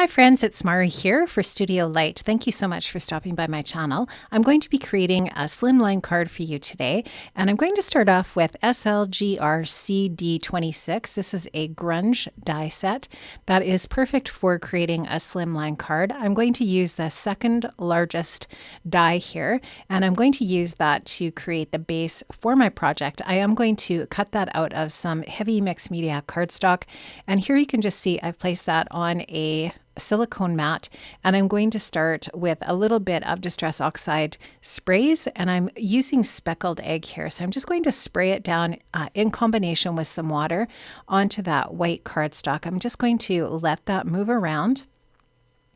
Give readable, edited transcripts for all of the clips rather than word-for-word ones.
Hi friends, it's Mari here for Studio Light. Thank you so much for stopping by my channel. I'm going to be creating a slimline card for you today, and I'm going to start off with SLGRCD26. This is a grunge die set that is perfect for creating a slimline card. I'm going to use the second largest die here, and I'm going to use that to create the base for my project. I am going to cut that out of some heavy mixed media cardstock, and here you can just see I've placed that on a silicone mat, and I'm going to start with a little bit of Distress Oxide sprays, and I'm using speckled egg here. So I'm just going to spray it down in combination with some water onto that white cardstock. I'm just going to let that move around.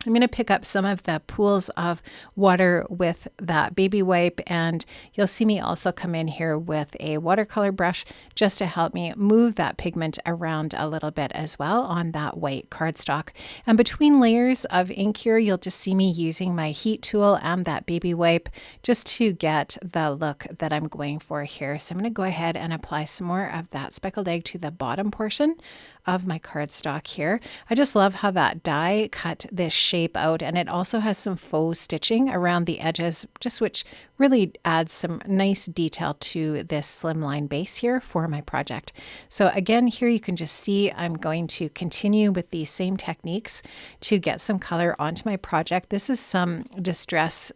I'm going to pick up some of the pools of water with that baby wipe, and you'll see me also come in here with a watercolor brush just to help me move that pigment around a little bit as well on that white cardstock. And between layers of ink here, you'll just see me using my heat tool and that baby wipe just to get the look that I'm going for here. So I'm going to go ahead and apply some more of that speckled egg to the bottom portion of my cardstock here. I just love how that die cut this shape out, and it also has some faux stitching around the edges, just which really adds some nice detail to this slimline base here for my project. So again, here you can just see I'm going to continue with these same techniques to get some color onto my project. This is some Distress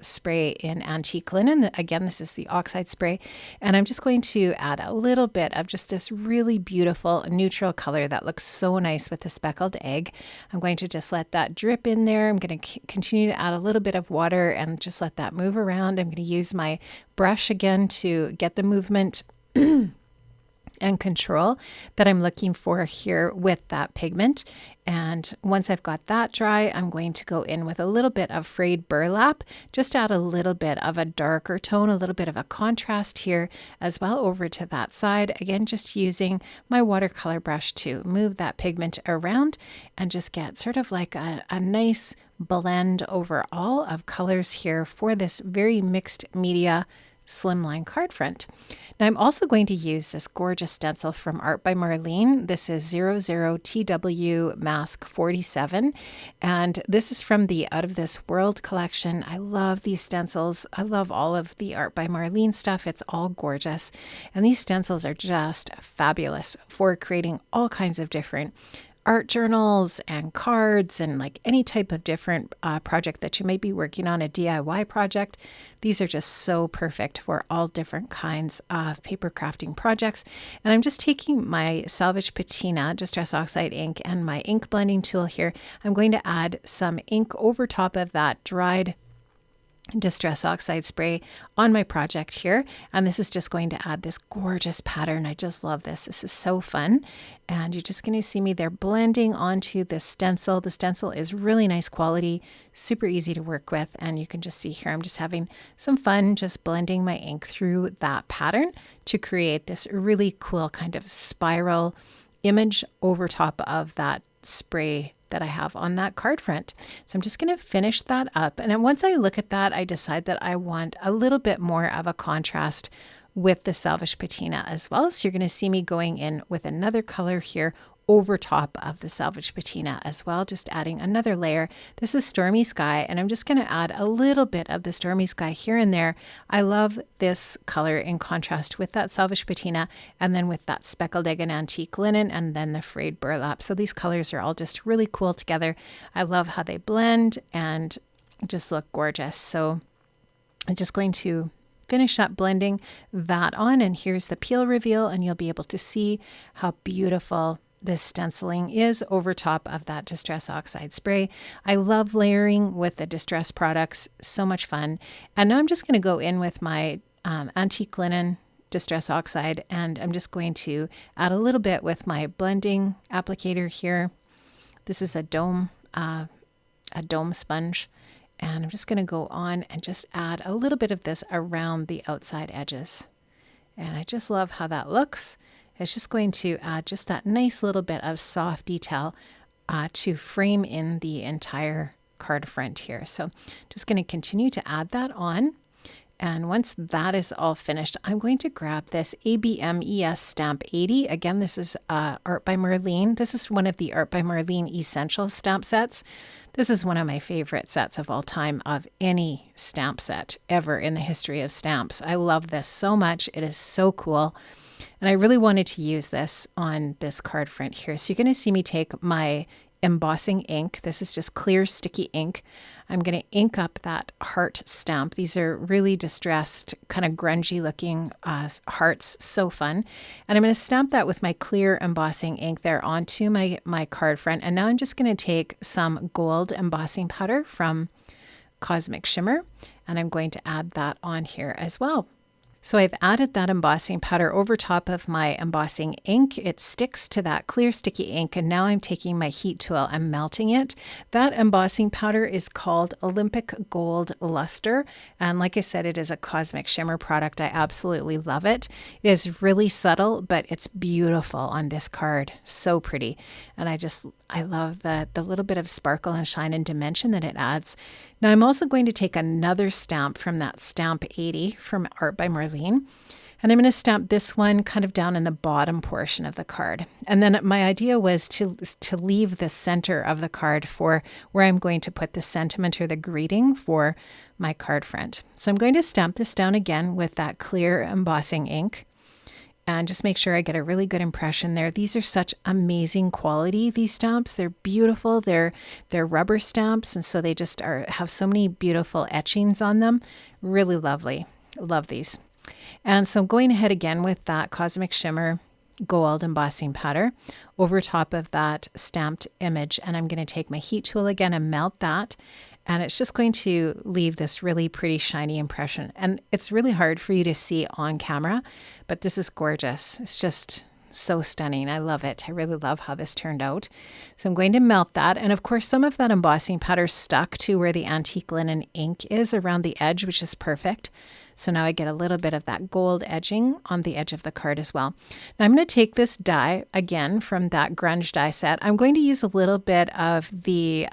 spray in antique linen. Again, this is the oxide spray, and I'm just going to add a little bit of just this really beautiful neutral color that looks so nice with the speckled egg. I'm going to just let that drip in there. I'm going to continue to add a little bit of water and just let that move around. I'm going to use my brush again to get the movement and control that I'm looking for here with that pigment. And once I've got that dry, I'm going to go in with a little bit of frayed burlap, just add a little bit of a darker tone, a little bit of a contrast here as well over to that side. Again, just using my watercolor brush to move that pigment around and just get sort of like a nice blend overall of colors here for this very mixed media slimline card front. Now I'm also going to use this gorgeous stencil from Art by Marlene. This is 00TW Mask 47, and this is from the Out of This World collection. I love these stencils. I love all of the Art by Marlene stuff. It's all gorgeous, and these stencils are just fabulous for creating all kinds of different art journals and cards and like any type of different project that you might be working on, a DIY project. These are just so perfect for all different kinds of paper crafting projects. And I'm just taking my Salvage Patina Distress Oxide ink and my ink blending tool here. I'm going to add some ink over top of that dried Distress Oxide spray on my project here, and this is just going to add this gorgeous pattern. I just love this. This is so fun, and you're just going to see me there blending onto the stencil. The stencil is really nice quality, super easy to work with, and you can just see here I'm just having some fun just blending my ink through that pattern to create this really cool kind of spiral image over top of that spray that I have on that card front. So I'm just going to finish that up. And then once I look at that, I decide that I want a little bit more of a contrast with the Salvage Patina as well. So you're going to see me going in with another color here over top of the Salvage Patina as well, just adding another layer. This is Stormy Sky, and I'm just going to add a little bit of the Stormy Sky here and there. I love this color in contrast with that Salvage Patina, and then with that speckled egg and antique linen, and then the frayed burlap. So these colors are all just really cool together. I love how they blend and just look gorgeous. So I'm just going to finish up blending that on, and here's the peel reveal, and you'll be able to see how beautiful this stenciling is over top of that Distress Oxide spray. I love layering with the Distress products, so much fun. And now I'm just going to go in with my antique linen Distress Oxide, and I'm just going to add a little bit with my blending applicator here. This is a dome sponge, and I'm just going to go on and just add a little bit of this around the outside edges. And I just love how that looks. It's just going to add just that nice little bit of soft detail to frame in the entire card front here. So just going to continue to add that on. And once that is all finished, I'm going to grab this ABMES Stamp 80. Again, this is Art by Marlene. This is one of the Art by Marlene Essentials stamp sets. This is one of my favorite sets of all time of any stamp set ever in the history of stamps. I love this so much. It is so cool. And I really wanted to use this on this card front here. So you're going to see me take my embossing ink. This is just clear sticky ink. I'm going to ink up that heart stamp. These are really distressed, kind of grungy looking hearts. So fun. And I'm going to stamp that with my clear embossing ink there onto my card front. And now I'm just going to take some gold embossing powder from Cosmic Shimmer, and I'm going to add that on here as well. So I've added that embossing powder over top of my embossing ink. It sticks to that clear sticky ink, and now I'm taking my heat tool and melting it. That embossing powder is called Olympic Gold Luster, and like I said, it is a Cosmic Shimmer product. I absolutely love it. It is really subtle, but it's beautiful on this card. So pretty. And I love the little bit of sparkle and shine and dimension that it adds. Now I'm also going to take another stamp from that Stamp 80 from Art by Marlene, and I'm going to stamp this one kind of down in the bottom portion of the card. And then my idea was to leave the center of the card for where I'm going to put the sentiment or the greeting for my card front. So I'm going to stamp this down again with that clear embossing ink, and just make sure I get a really good impression there. These are such amazing quality, these stamps. They're beautiful. They're rubber stamps, and so they just have so many beautiful etchings on them. Really lovely. Love these. And so I'm going ahead again with that Cosmic Shimmer gold embossing powder over top of that stamped image, and I'm going to take my heat tool again and melt that. And it's just going to leave this really pretty shiny impression. And it's really hard for you to see on camera, but this is gorgeous. It's just so stunning. I love it. I really love how this turned out. So I'm going to melt that. And of course, some of that embossing powder stuck to where the antique linen ink is around the edge, which is perfect. So now I get a little bit of that gold edging on the edge of the card as well. Now I'm going to take this die again from that grunge die set. I'm going to use a little bit of the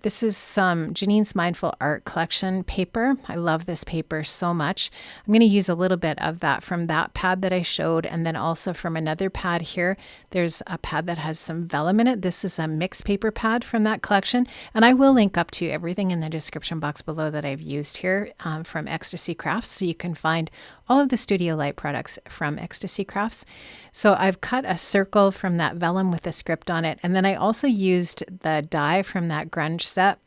this is some Janine's Mindful Art Collection paper. I love this paper so much. I'm going to use a little bit of that from that pad that I showed, and then also from another pad here. There's a pad that has some vellum in it. This is a mixed paper pad from that collection, and I will link up to everything in the description box below that I've used here from Ecstasy Crafts, so you can find all of the Studio Light products from Ecstasy Crafts. So I've cut a circle from that vellum with a script on it, and then I also used the die from that grunge set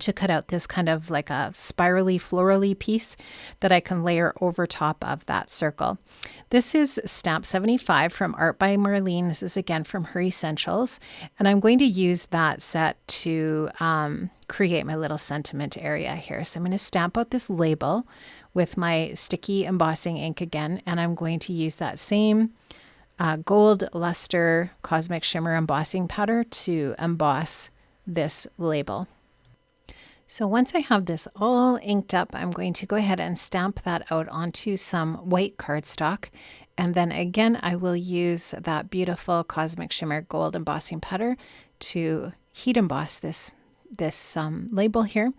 to cut out this kind of like a spirally florally piece that I can layer over top of that circle. This is Stamp 75 from Art by Marlene. This is again from her Essentials, and I'm going to use that set to create my little sentiment area here. So I'm going to stamp out this label with my sticky embossing ink again, and I'm going to use that same gold luster Cosmic Shimmer embossing powder to emboss this label. So once I have this all inked up, I'm going to go ahead and stamp that out onto some white cardstock, and then again I will use that beautiful Cosmic Shimmer gold embossing powder to heat emboss this label here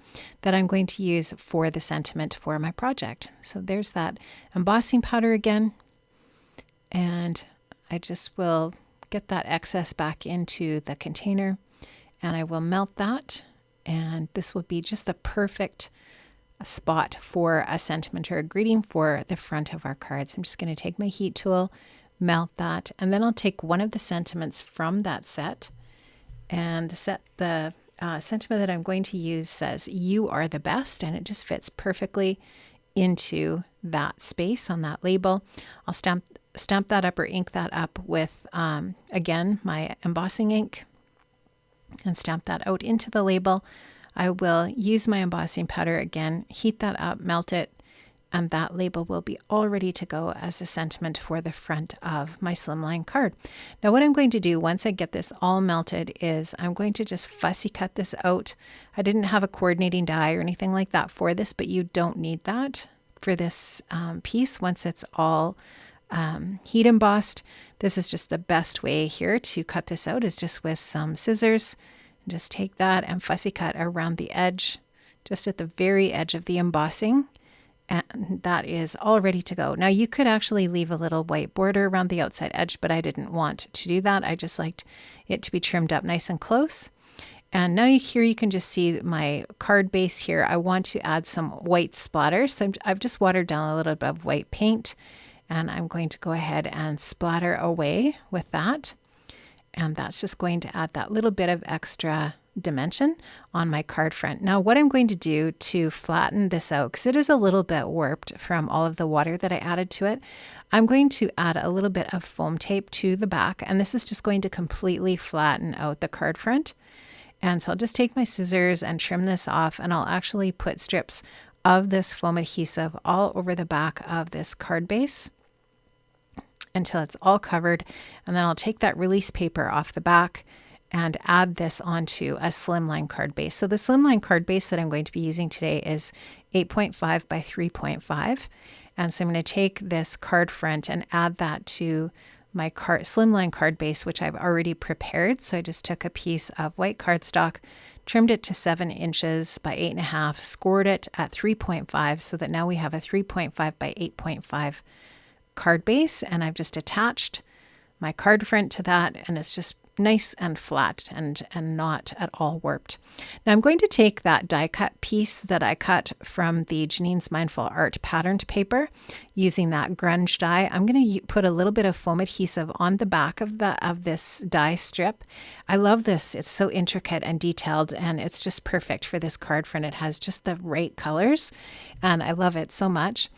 that I'm going to use for the sentiment for my project. So there's that embossing powder again, and I just will get that excess back into the container, and I will melt that, and this will be just the perfect spot for a sentiment or a greeting for the front of our cards. I'm just going to take my heat tool, melt that, and then I'll take one of the sentiments from that set, and the sentiment that I'm going to use says, "You are the best," and it just fits perfectly into that space on that label. I'll stamp that up or ink that up with, again, my embossing ink, and stamp that out into the label. I will use my embossing powder again, heat that up, melt it, and that label will be all ready to go as a sentiment for the front of my Slimline card. Now what I'm going to do once I get this all melted is I'm going to just fussy cut this out. I didn't have a coordinating die or anything like that for this, but you don't need that for this piece once it's all heat embossed. This is just the best way here to cut this out, is just with some scissors. Just take that and fussy cut around the edge just at the very edge of the embossing. And that is all ready to go. Now you could actually leave a little white border around the outside edge, but I didn't want to do that. I just liked it to be trimmed up nice and close. And now here you can just see my card base here. I want to add some white splatter. So I've just watered down a little bit of white paint, and I'm going to go ahead and splatter away with that. And that's just going to add that little bit of extra dimension on my card front. Now what I'm going to do to flatten this out, because it is a little bit warped from all of the water that I added to it, I'm going to add a little bit of foam tape to the back, and this is just going to completely flatten out the card front. And so I'll just take my scissors and trim this off, and I'll actually put strips of this foam adhesive all over the back of this card base until it's all covered. And then I'll take that release paper off the back and add this onto a slimline card base. So the slimline card base that I'm going to be using today is 8.5 by 3.5. And so I'm going to take this card front and add that to my slimline card base, which I've already prepared. So I just took a piece of white cardstock, trimmed it to 7 inches by 8.5, scored it at 3.5 so that now we have a 3.5 by 8.5 card base. And I've just attached my card front to that, and it's just nice and flat and not at all warped. Now I'm going to take that die cut piece that I cut from the Janine's Mindful Art patterned paper using that grunge die. I'm going to put a little bit of foam adhesive on the back of this die strip. I love this. It's so intricate and detailed, and it's just perfect for this card front. It has just the right colors, and I love it so much.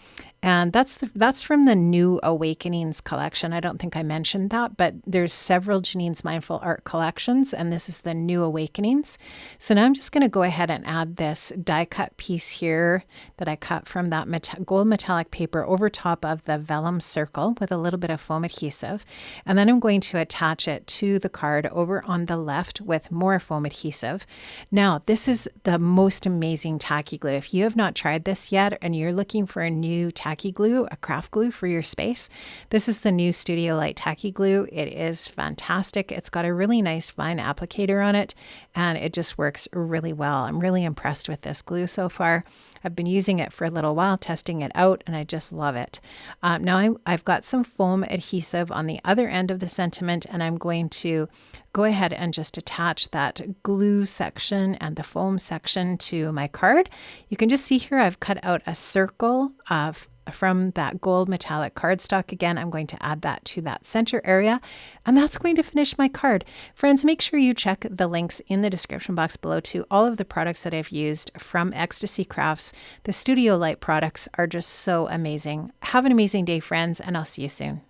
And that's from the New Awakenings collection. I don't think I mentioned that, but there's several Janine's Mindful Art collections, and this is the New Awakenings. So now I'm just going to go ahead and add this die cut piece here that I cut from that gold metallic paper over top of the vellum circle with a little bit of foam adhesive. And then I'm going to attach it to the card over on the left with more foam adhesive. Now, this is the most amazing tacky glue. If you have not tried this yet and you're looking for a new tacky glue, a craft glue for your space, this is the new Studio Light tacky glue. It is fantastic. It's got a really nice fine applicator on it, and it just works really well. I'm really impressed with this glue so far. I've been using it for a little while, testing it out, and I just love it. Now I've got some foam adhesive on the other end of the sentiment, and I'm going to go ahead and just attach that glue section and the foam section to my card. You can just see here I've cut out a circle from that gold metallic cardstock. Again, I'm going to add that to that center area, and that's going to finish my card. Friends, make sure you check the links in the description box below to all of the products that I've used from Ecstasy Crafts. The Studio Light products are just so amazing. Have an amazing day, friends, and I'll see you soon.